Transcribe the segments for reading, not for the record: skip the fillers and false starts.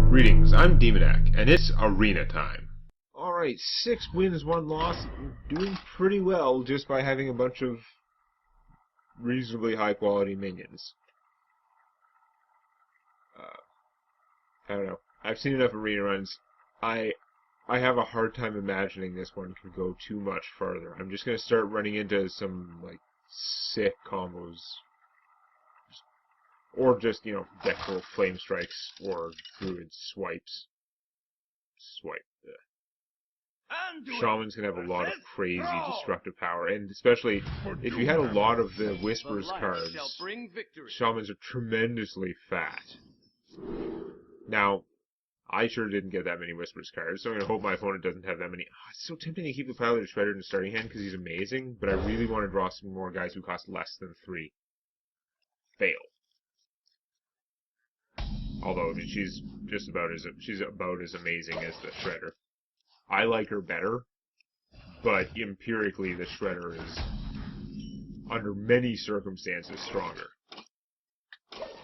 Greetings, I'm Demonac, and it's arena time. Alright, 6 wins, 1 loss. Doing pretty well just by having a bunch of reasonably high quality minions. I don't know. I've seen enough arena runs. I have a hard time imagining this one could go too much farther. I'm just gonna start running into some, like, sick combos. Or just, you know, deck full of flame strikes or druid swipes. Swipe. Shaman's gonna have a lot of crazy destructive power, and especially if you had a lot of the Whispers cards, Shamans are tremendously fat. Now, I sure didn't get that many Whispers cards, so I'm gonna hope my opponent doesn't have that many. Oh, it's so tempting to keep the Pilot Shredder in the starting hand because he's amazing, but I really want to draw some more guys who cost less than 3. Fail. Although she's about as amazing as the Shredder. I like her better, but empirically the Shredder is, under many circumstances, stronger.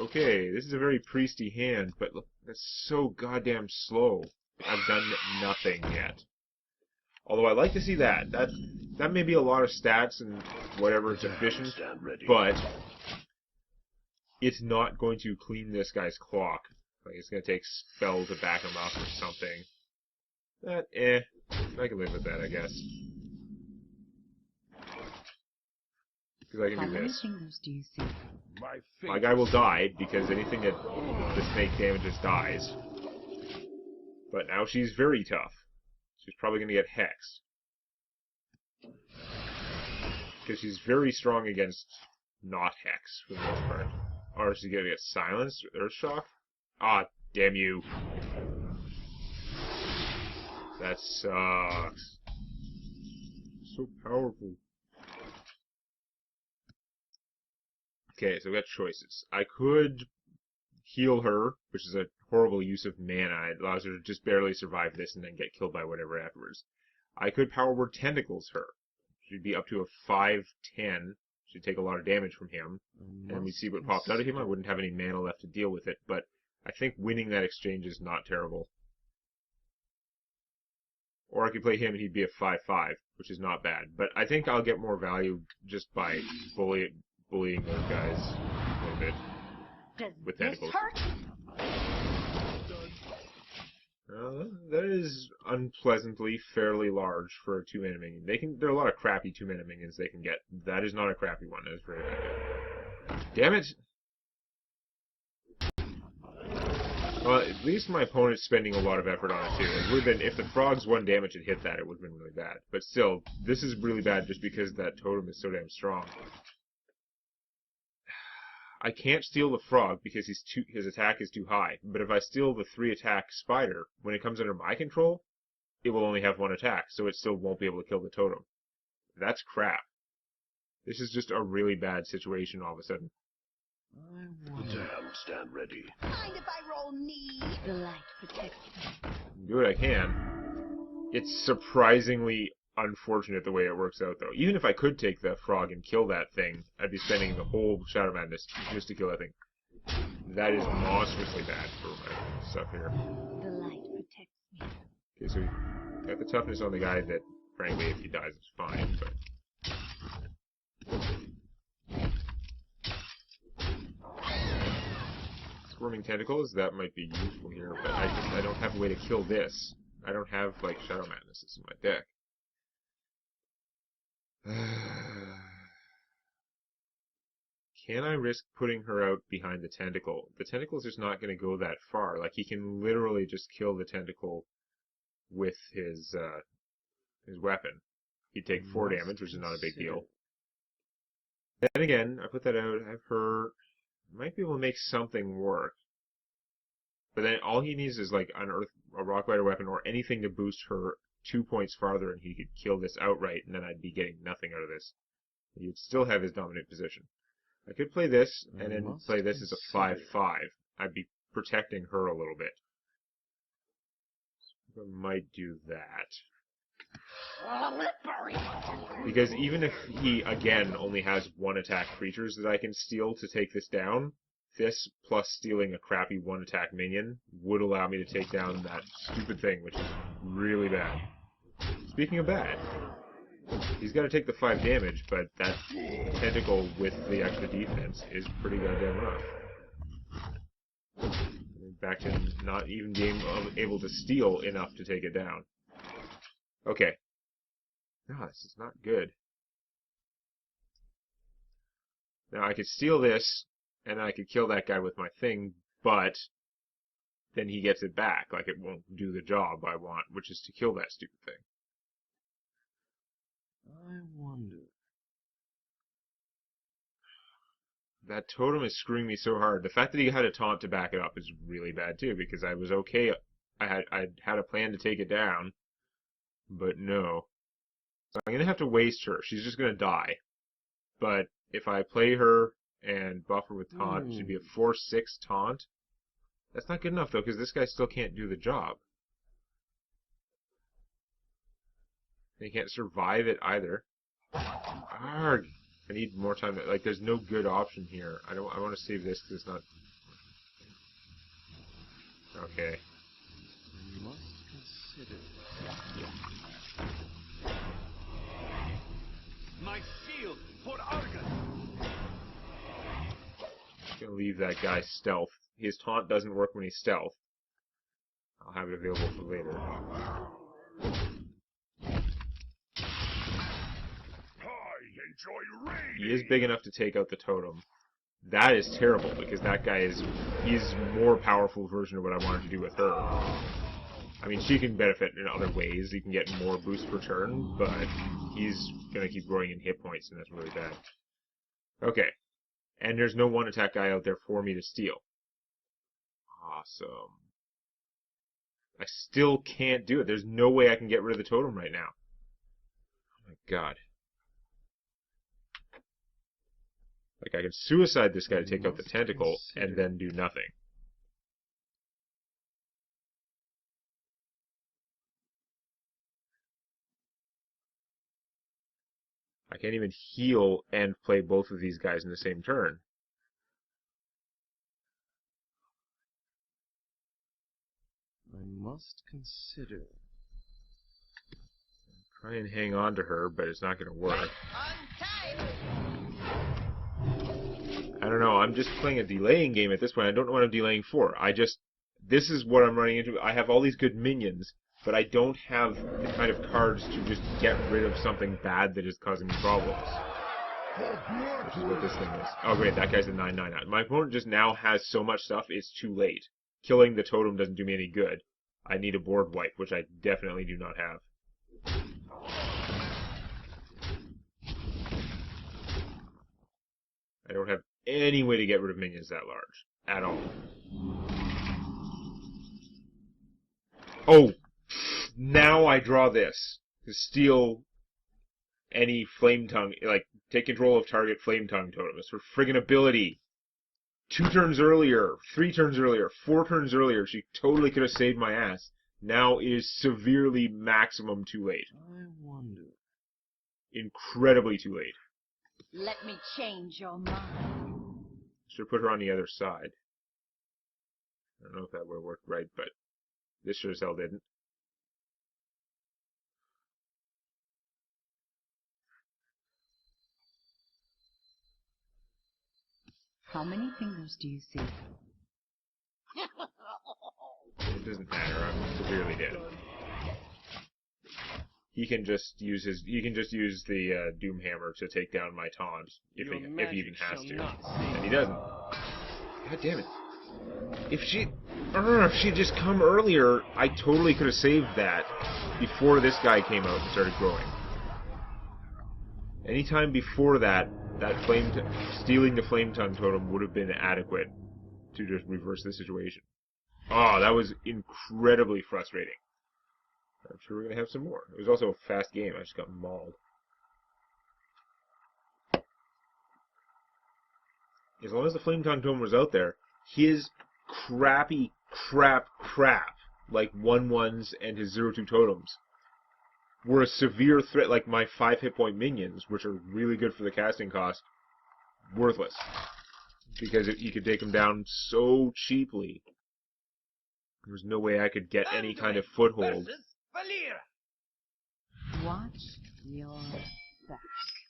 Okay, this is a very priesty hand, but look, that's so goddamn slow. I've done nothing yet. Although I like to see that. That may be a lot of stats and whatever, it's efficient, but it's not going to clean this guy's clock. Like, it's going to take spell to back him up or something. I can live with that, I guess. Because I can do this. How many fingers do you see? My guy will die, because anything that the snake damages dies. But now she's very tough. She's probably going to get hexed. Because she's very strong against not hex, for the most part. Or she's going to get silenced, Earthshock. Ah, damn you. That sucks. So powerful. Okay, so we got choices. I could heal her, which is a horrible use of mana. It allows her to just barely survive this and then get killed by whatever afterwards. I could Power Word Tentacles her. She'd be up to a 5/10. She'd take a lot of damage from him. And we'd see what popped out of him. I wouldn't have any mana left to deal with it, but I think winning that exchange is not terrible. Or I could play him and he'd be a 5/5, which is not bad. But I think I'll get more value just by bullying those guys a little bit with tentacles. That is unpleasantly fairly large for a 2-mana minion. There are a lot of crappy 2-mana minions they can get. That is not a crappy one. That is very good. Damn it! Well, at least my opponent's spending a lot of effort on it too. It would have been, if the frog's 1 damage had hit that, it would have been really bad. But still, this is really bad just because that totem is so damn strong. I can't steal the frog because his attack is too high. But if I steal the 3-attack spider, when it comes under my control, it will only have 1 attack, so it still won't be able to kill the totem. That's crap. This is just a really bad situation all of a sudden. Stand ready. Mind if I roll knee? The light protects me. Do what I can. It's surprisingly unfortunate the way it works out, though. Even if I could take the frog and kill that thing, I'd be spending the whole Shadow Madness just to kill that thing. That is monstrously bad for my stuff here. The light protects me. Okay, so we got the toughness on the guy that, frankly, if he dies, it's fine, but... Squirming Tentacles, that might be useful here, but I don't have a way to kill this. I don't have, like, Shadow Madnesses in my deck. Can I risk putting her out behind the tentacle? The tentacle's just not going to go that far. Like, he can literally just kill the tentacle with his weapon. He'd take 4 damage, which is not a big deal. Then again, I put that out, I have her... might be able to make something work. But then all he needs is like a Rock Rider weapon or anything to boost her 2 points farther, and he could kill this outright, and then I'd be getting nothing out of this. He'd still have his dominant position. I could play this, and then play this as a 5/5. I'd be protecting her a little bit. I might do that. Because even if he, again, only has 1-attack creatures that I can steal to take this down, this plus stealing a crappy one-attack minion would allow me to take down that stupid thing, which is really bad. Speaking of bad, he's got to take the 5 damage, but that tentacle with the extra defense is pretty goddamn rough. Back to not even being able to steal enough to take it down. Okay. No, this is not good. Now I could steal this, and I could kill that guy with my thing, but then he gets it back. Like, it won't do the job I want, which is to kill that stupid thing. I wonder. That totem is screwing me so hard. The fact that he had a taunt to back it up is really bad too, because I was okay. I had a plan to take it down, but no. So I'm gonna have to waste her. She's just gonna die. But if I play her and buff her with taunt, it should be a 4/6 taunt. That's not good enough though, because this guy still can't do the job. And he can't survive it either. Arrgh. I need more time. Like, there's no good option here. I want to save this because it's not. Okay. I must consider. My shield for Argus. I'm gonna leave that guy stealth. His taunt doesn't work when he's stealth. I'll have it available for later. He is big enough to take out the totem. That is terrible, because that guy he's a more powerful version of what I wanted to do with her. I mean, she can benefit in other ways. He can get more boost per turn, but he's gonna keep growing in hit points, and that's really bad. Okay. And there's no one-attack guy out there for me to steal. Awesome. I still can't do it. There's no way I can get rid of the totem right now. Oh my god. Like, I can suicide this guy to take out the tentacle, and then do nothing. I can't even heal and play both of these guys in the same turn. I must consider. Try and hang on to her, but it's not going to work. I don't know, I'm just playing a delaying game at this point. I don't know what I'm delaying for. This is what I'm running into. I have all these good minions, but I don't have the kind of cards to just get rid of something bad that is causing me problems. Which is what this thing is. Oh great, that guy's a 9/9. My opponent just now has so much stuff, it's too late. Killing the totem doesn't do me any good. I need a board wipe, which I definitely do not have. I don't have any way to get rid of minions that large. At all. Oh! Now I draw this. To steal any Flame Tongue, like, take control of target Flame Tongue totem. It's her friggin' ability. 2 turns earlier, 3 turns earlier, 4 turns earlier, she totally could have saved my ass. Now it is severely maximum too late. I wonder. Incredibly too late. Let me change your mind. Should put her on the other side. I don't know if that would have worked right, but this sure as hell didn't. How many fingers do you see? It doesn't matter. I'm severely dead. He can just use the Doom Hammer to take down my taunt if he even has to, and he doesn't. God damn it! If she'd just come earlier, I totally could have saved that before this guy came out and started growing. Anytime before that stealing the Flame Tongue totem would have been adequate to just reverse the situation. Oh, that was incredibly frustrating. I'm sure we're going to have some more. It was also a fast game. I just got mauled. As long as the Flame Tongue totem was out there, his crappy crap, like 1/1s and his 0/2 totems, were a severe threat. Like my 5 hit point minions, which are really good for the casting cost, worthless. because you could take him down so cheaply. There was no way I could get any kind of foothold. Versus Valir. Watch your back.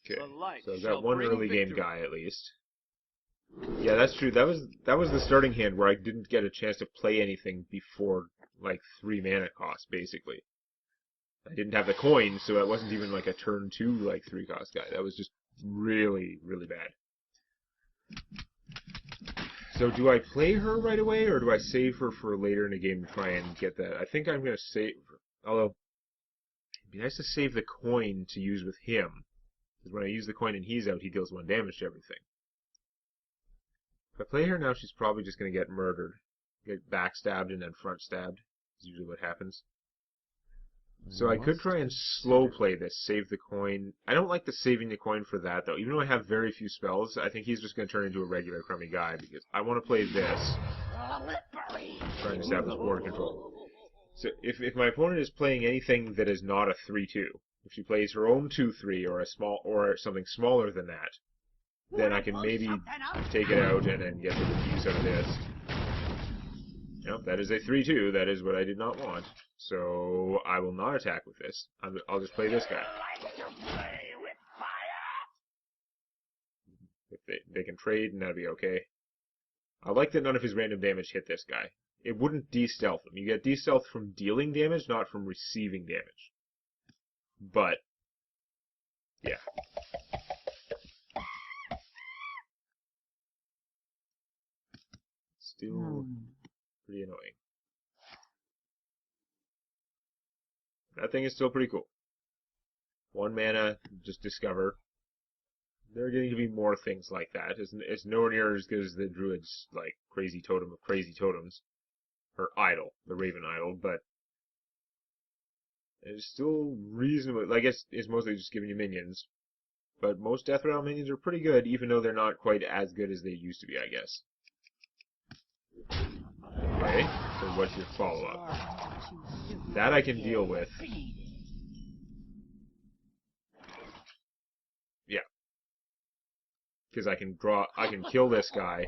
Okay, The light so I've shall got one bring early game victory. guy at least. Yeah, that's true. That was the starting hand where I didn't get a chance to play anything before like 3 mana cost, basically. I didn't have the coin, so it wasn't even like a turn 2 like 3 cost guy. That was just really, really bad. So do I play her right away, or do I save her for later in the game to try and get that? I think I'm going to save her. Although, it'd be nice to save the coin to use with him. Because when I use the coin and he's out, he deals 1 damage to everything. If I play her now, she's probably just going to get murdered. Get backstabbed and then front stabbed. Is usually what happens. So I could try and slow play this, save the coin. I don't like the saving the coin for that, though. Even though I have very few spells, I think he's just going to turn into a regular crummy guy, because I want to play this. Trying to establish border control. So if my opponent is playing anything that is not a 3-2, if she plays her own 2-3 or something smaller than that, then I can maybe take it out and then get the use out of this. Nope, that is a 3-2. That is what I did not want. So I will not attack with this. I'll just play this guy. If they can trade, and that'll be okay. I like that none of his random damage hit this guy. It wouldn't de-stealth him. You get de-stealth from dealing damage, not from receiving damage. But, yeah. Still pretty annoying. That thing is still pretty cool. 1 mana, just discover. There are going to be more things like that. It's nowhere near as good as the Druid's like crazy totem of crazy totems. Her idol, the Raven idol, but it's still reasonable. I guess it's mostly just giving you minions. But most Death Rattle minions are pretty good, even though they're not quite as good as they used to be, I guess. Okay, so what's your follow-up? That I can deal with. Yeah. Because I can kill this guy,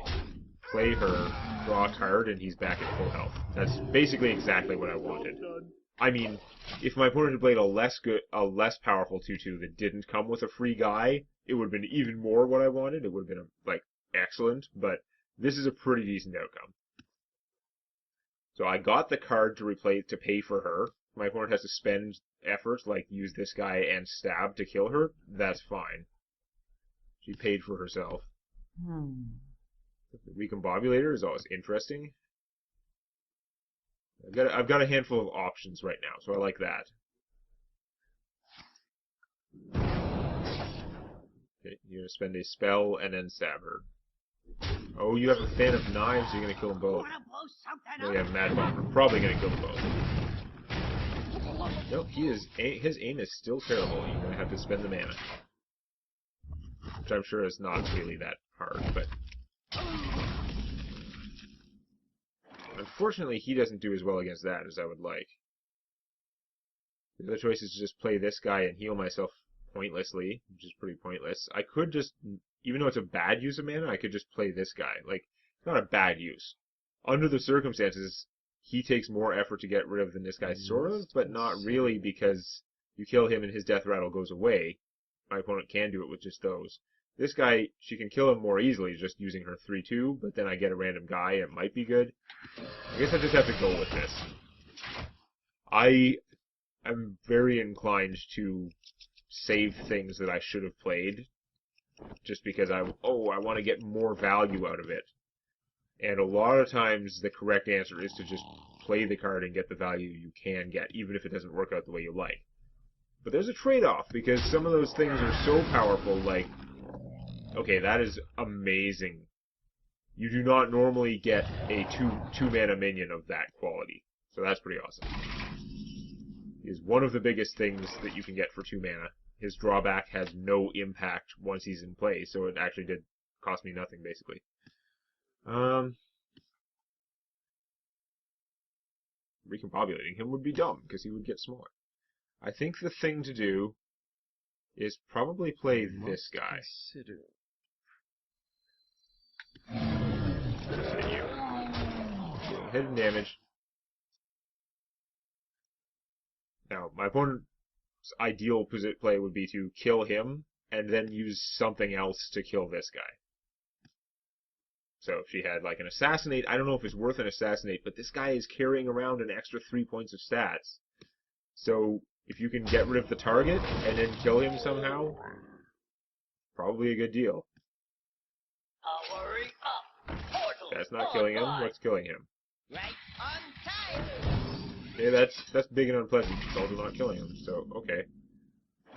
play her, draw a card, and he's back at full health. That's basically exactly what I wanted. I mean, if my opponent had played a less powerful 2-2 that didn't come with a free guy, it would have been even more what I wanted. It would have been, like, excellent, but this is a pretty decent outcome. So I got the card to pay for her. My opponent has to spend effort, like use this guy and stab to kill her. That's fine. She paid for herself. The Recombobulator is always interesting. I've got a handful of options right now, so I like that. Okay, you're gonna spend a spell and then stab her. Oh, you have a Fan of Knives, you're gonna kill them both. No, you have Mad Bomber. Probably gonna kill them both. Nope, his aim is still terrible. You're gonna have to spend the mana. Which I'm sure is not really that hard, but... Unfortunately, he doesn't do as well against that as I would like. The other choice is to just play this guy and heal myself pointlessly, which is pretty pointless. I could just, even though it's a bad use of mana, I could just play this guy. Like, it's not a bad use. Under the circumstances, he takes more effort to get rid of than this guy, sort of, but not really, because you kill him and his death rattle goes away. My opponent can do it with just those. This guy, she can kill him more easily just using her 3-2, but then I get a random guy, and it might be good. I guess I just have to go with this. I'm very inclined to save things that I should have played, just because I want to get more value out of it. And a lot of times the correct answer is to just play the card and get the value you can get, even if it doesn't work out the way you like. But there's a trade-off, because some of those things are so powerful, like, okay, that is amazing. You do not normally get a two mana minion of that quality. So that's pretty awesome. He is one of the biggest things that you can get for 2 mana. His drawback has no impact once he's in play, so it actually did cost me nothing, basically. Recombobulating him would be dumb, because he would get smaller. I think the thing to do is probably play this guy. Continue. Hidden damage. Now, my opponent's ideal play would be to kill him and then use something else to kill this guy. So if she had like an assassinate, I don't know if it's worth an assassinate, but this guy is carrying around an extra 3 points of stats. So if you can get rid of the target and then kill him somehow, probably a good deal. Hurry up. Portal That's not killing him. What's killing him? right on time. Okay, that's big and unpleasant. It's also not killing him. So okay.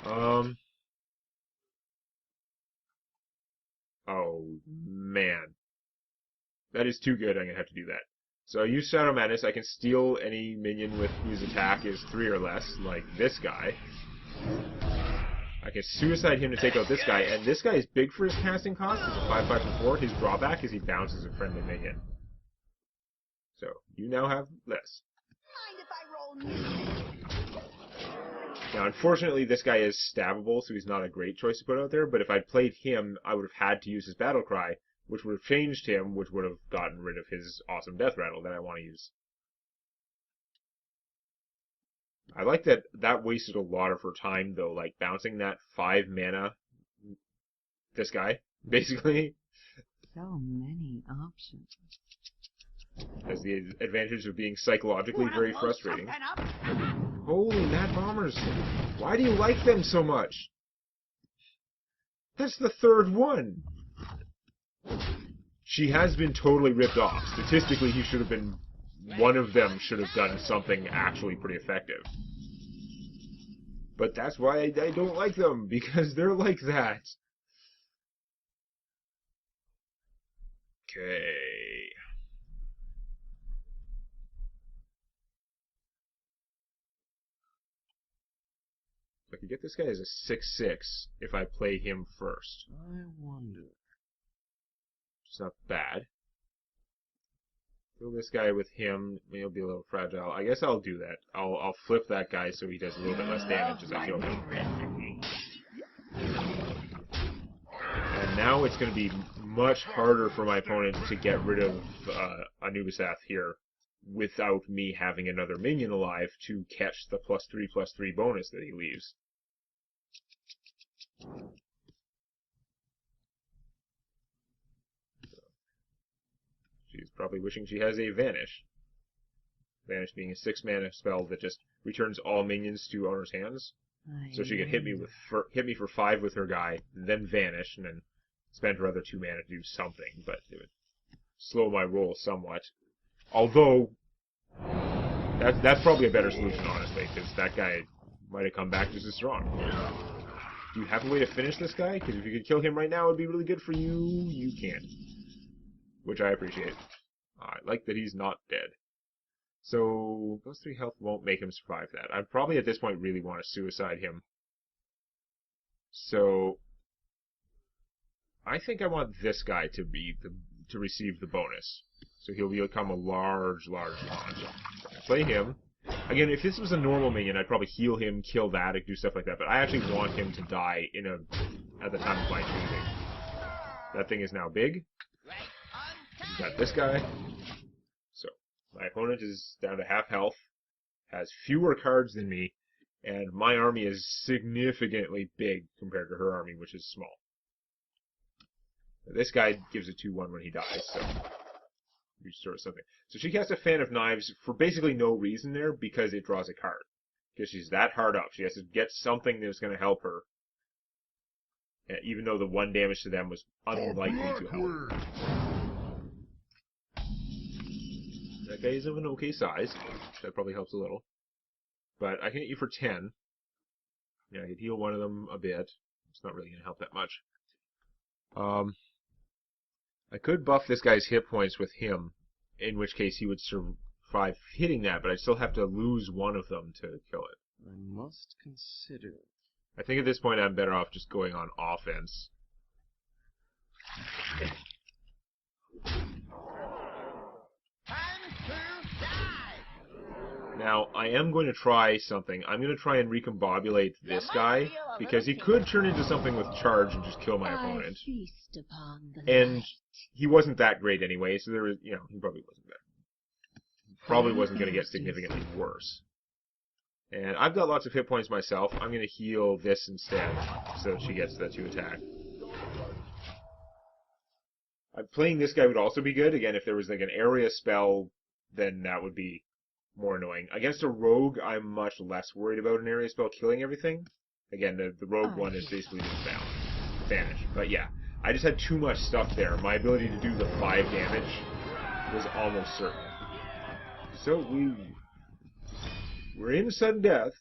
Oh man, that is too good. I'm gonna have to do that. So I use Shadow Madness. I can steal any minion with whose attack is 3 or less, like this guy. I can suicide him to take out this guy, and this guy is big for his casting cost. It's a 5/5 for 4. His drawback is he bounces a friendly minion. So you now have this. Mind if I roll new? Now, unfortunately, this guy is stabbable, so he's not a great choice to put out there, but if I'd played him, I would have had to use his battle cry, which would have changed him, which would have gotten rid of his awesome death rattle that I want to use. I like that wasted a lot of her time, though, like bouncing that 5 mana, this guy, basically, So many options. has the advantage of being psychologically very frustrating. Holy mad bombers! Why do you like them so much? That's the 3rd one! She has been totally ripped off. Statistically, he should have been... one of them should have done something actually pretty effective. But that's why I don't like them, because they're like that. Okay... I could get this guy as a 6/6 if I play him first. I wonder. It's not bad. Kill this guy with him. Maybe he'll be a little fragile. I guess I'll do that. I'll flip that guy so he does a little bit less damage as I kill him. And now it's going to be much harder for my opponent to get rid of Anubisath here without me having another minion alive to catch the +3/+3 bonus that he leaves. She's probably wishing she has a Vanish. Vanish being a 6 mana spell that just returns all minions to owner's hands. So she could hit me for 5 with her guy, then vanish, and then spend her other 2 mana to do something, but it would slow my roll somewhat. Although, that's probably a better solution, honestly, because that guy might have come back just as strong. Do you have a way to finish this guy? Because if you could kill him right now, it would be really good for you. You can't. Which I appreciate. I like that he's not dead. So, +3 health won't make him survive that. I probably at this point really want to suicide him. So, I think I want this guy to receive the bonus. So he'll become a large launch. Play him. Again, if this was a normal minion, I'd probably heal him, kill that, and do stuff like that. But I actually want him to die at the time of my choosing. That thing is now big. We've got this guy. So, my opponent is down to half health, has fewer cards than me, and my army is significantly big compared to her army, which is small. This guy gives a 2/1 when he dies, so restore something. So she casts a Fan of Knives for basically no reason there, because it draws a card. Because she's that hard up. She has to get something that's going to help her, even though the 1 damage to them was unlikely to help. That guy is of an okay size. That probably helps a little. But I can hit you for 10. Yeah, I could heal one of them a bit. It's not really going to help that much. I could buff this guy's hit points with him, in which case he would survive hitting that, but I'd still have to lose one of them to kill it. I must consider. I think at this point I'm better off just going on offense. Now, I am going to try something. I'm going to try and recombobulate this guy, because he could turn into something with charge and just kill my opponent. I feast upon the And light. he wasn't that great anyway, so there was, you know, he probably wasn't that. Probably wasn't going to get significantly worse. And I've got lots of hit points myself. I'm going to heal this instead, so she gets the 2 attack. Playing this guy would also be good. Again, if there was like an area spell, then that would be more annoying. Against a rogue, I'm much less worried about an area spell killing everything. Again, the rogue one is basically just vanish. But yeah, I just had too much stuff there. My ability to do the 5 damage was almost certain. So we're in sudden death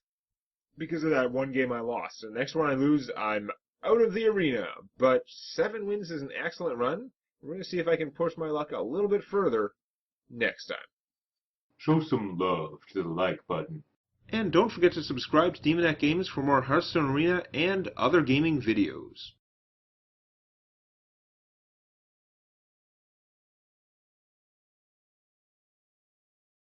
because of that one game I lost. So the next one I lose, I'm out of the arena. But 7 wins is an excellent run. We're going to see if I can push my luck a little bit further next time. Show some love to the like button. And don't forget to subscribe to Demonac Games for more Hearthstone Arena and other gaming videos.